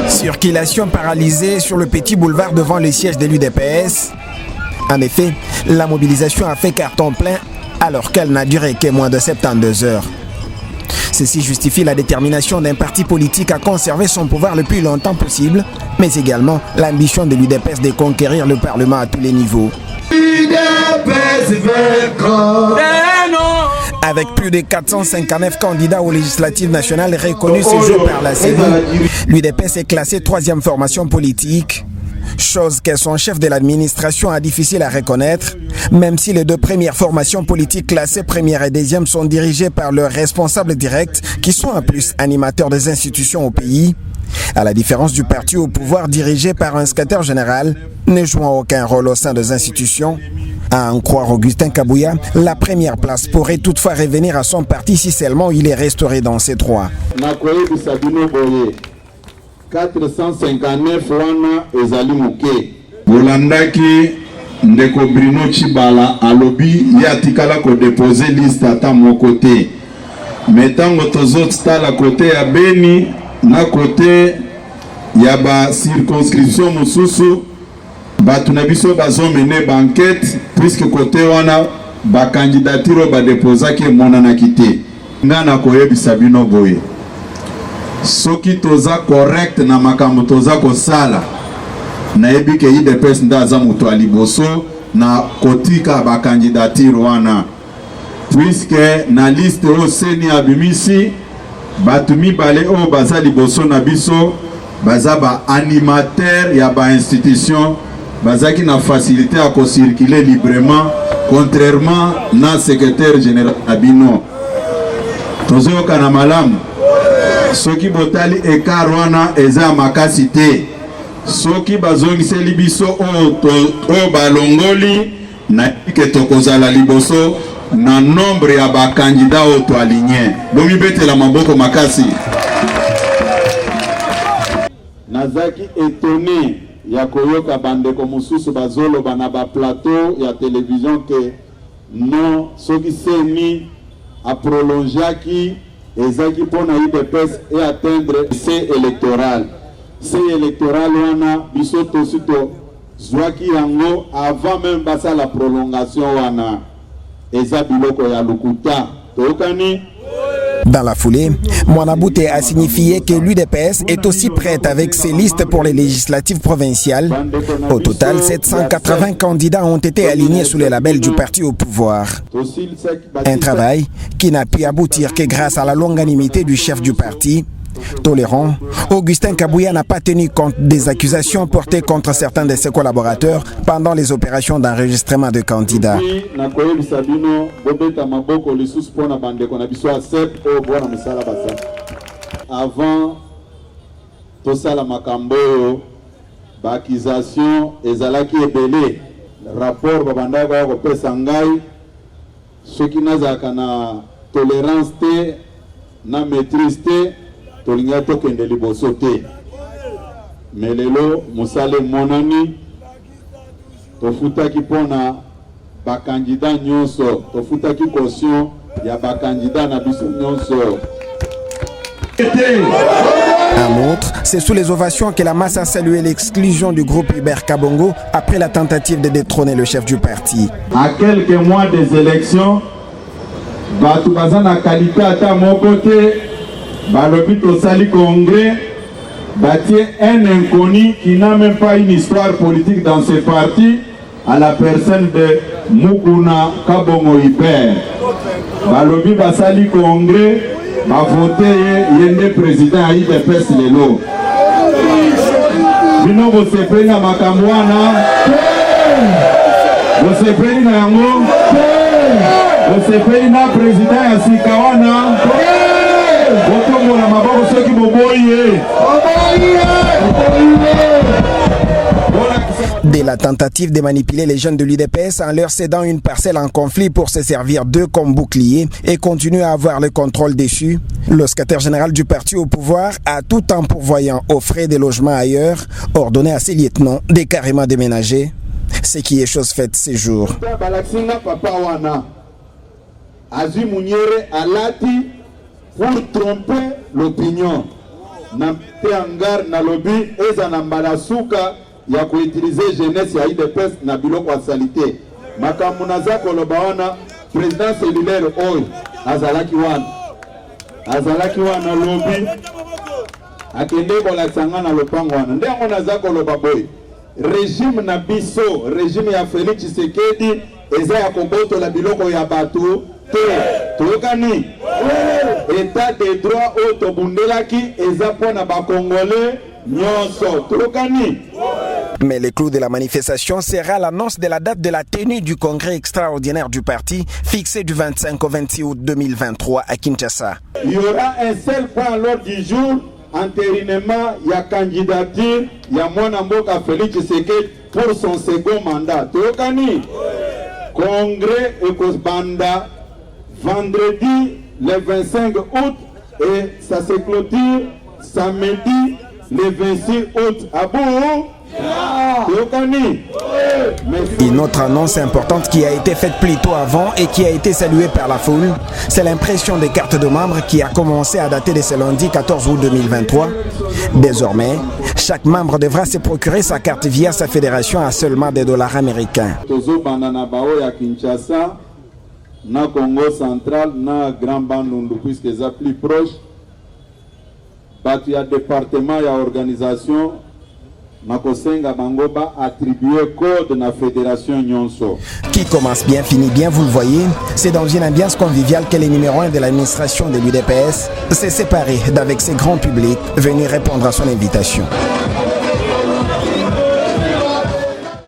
Circulation paralysée sur le petit boulevard devant le siège de l'UDPS. En effet, la mobilisation a fait carton plein alors qu'elle n'a duré que moins de 72 heures. Ceci justifie la détermination d'un parti politique à conserver son pouvoir le plus longtemps possible, mais également l'ambition de l'UDPS de conquérir le Parlement à tous les niveaux. Avec plus de 459 candidats aux législatives nationales reconnus ce jour par la CENI, l'UDPS est classée 3e formation politique, chose que son chef de l'administration a difficile à reconnaître, même si les 2 premières formations politiques classées première et deuxième sont dirigées par leurs responsables directs, qui sont en plus animateurs des institutions au pays, à la différence du parti au pouvoir dirigé par un secrétaire général, ne jouant aucun rôle au sein des institutions. À en croire Augustin Kabouya, la première place pourrait toutefois revenir à son parti si seulement il est restauré dans ces 3. 459 wana ezali muke bolandaki ndeko Bruno Chibala alobi ya tikala ko déposer liste ata moko te metango tozot tala côté ya Beni na côté ya ba circonscription mususu batu na biso bazomene banquette puisque côté wana ba candidature ba déposaki monana kité ngana koyebisa bino boye soki toza correct na makambo toza kosala na yebi ke IDPS ndaza mutu aliboso na kotika ba candidature wana puisque na liste o seni abimisi batu mibale o baza liboso na biso baza ba animateur ya ba institution bazaki na facilité à circuler librement contrairement na secrétaire général abino tozoyoka na malamu soki botali ekar wana eza makasi te soki bazongiseli biso o balongoli na ike tokozala liboso na nombre ya bakandida o to aligné bomibetela maboko makasi nazaki étonné ya koyoka bandeko mosusu bazoloba na ba plateau ya télévision que non soki seni a prolongeaki ezaki pona IDPS et atteindre ces électoral wana biso tosito zwaki yango avant même basa la prolongation wana eza biloko ya lukuta tokani. Dans la foulée, Mwanabute a signifié que l'UDPS est aussi prête avec ses listes pour les législatives provinciales. Au total, 780 candidats ont été alignés sous le label du parti au pouvoir. Un travail qui n'a pu aboutir que grâce à la longanimité du chef du parti. Tolérant, Augustin Kabouya n'a pas tenu compte des accusations portées contre certains de ses collaborateurs pendant les opérations d'enregistrement de candidats. Avant tosala makambo bakization ezalaki ebele rapport babandaka ko pesa ngai soki nazaka na tolérance te na maîtrise te tolinga tokende liboso te melelo mosale monani tofutaki pona bakandida nyonso tofutaki caution ya bakandida na biso nyonso. En outre, c'est sous les ovations que la masse a salué l'exclusion du groupe Hubert Kabongo après la tentative de détrôner le chef du parti. À quelques mois des élections, batu bazana qualité ata moko te balobi tosali congrès bâtir un inconnu qui n'a même pas une histoire politique dans ce parti à la personne de Mukuna Kabongo Hubert. Balobi basali congrès ba voté yende président IDPS lelo. Bino bo sepeli na makambo wana. Bo sepeli na yango. Bo sepeli na président ya sika wana. Botombola maboko soki boboye. Dès la tentative de manipuler les jeunes de l'UDPS en leur cédant une parcelle en conflit pour se servir d'eux comme bouclier et continuer à avoir le contrôle dessus, le secrétaire général du parti au pouvoir a, tout en pourvoyant aux frais des logements ailleurs, ordonné à ses lieutenants de carrément déménager, ce qui est chose faite ces jours. Pour tromper l'opinion. na te hangar na lobby eza na mbala suka ya kuutiliser jeunesse ya IDPS na biloko ya salite makambo naza koloba wana président cellulaire oyo azalaki wana lobby akende kolakisanga na lopango wana nde yango naza koloba boye régime na biso régime ya Félix Tshisekedi eza ya kobotola biloko ya bato te toyokani état de droit oyo tobundelaki eza mpona bakongolais nyonso toyokani. Mais le clou de la manifestation sera l'annonce de la date de la tenue du congrès extraordinaire du parti fixé du 25 au 26 août 2023 à Kinshasa. Il y aura un seul point à l'ordre du jour, entérinement, il y a candidature, il y a Mwana Mboka Félix Tshisekedi pour son second mandat. Tokani, congrès Ekosbanda, vendredi le 25 août et ça se clôture samedi le 26 août. À bout. Une autre annonce importante qui a été faite plus tôt avant et qui a été saluée par la foule, c'est l'impression des cartes de membres qui a commencé à dater de ce lundi 14 août 2023. Désormais, chaque membre devra se procurer sa carte via sa fédération à seulement des dollars américains. Na Congo central, na Grand Bandundu, puisque c'est plus proche, il y a département, il y a organisation. Makosenga Bangoba attribué code na fédération Nyonso. Qui commence bien, finit bien, vous le voyez. C'est dans une ambiance conviviale que le numéro 1 de l'administration de l'UDPS s'est séparé d'avec ses grands publics venus répondre à son invitation.